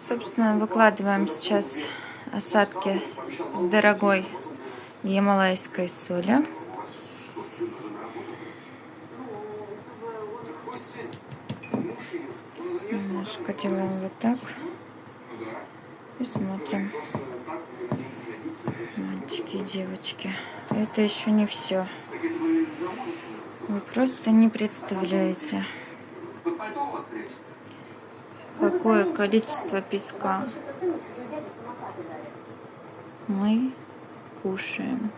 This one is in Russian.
Собственно, выкладываем сейчас осадки с дорогой ямалайской соли. Немножко делаем вот так. И смотрим. Мальчики и девочки. Это еще не все. Вы просто не представляете, какое количество песка мы кушаем.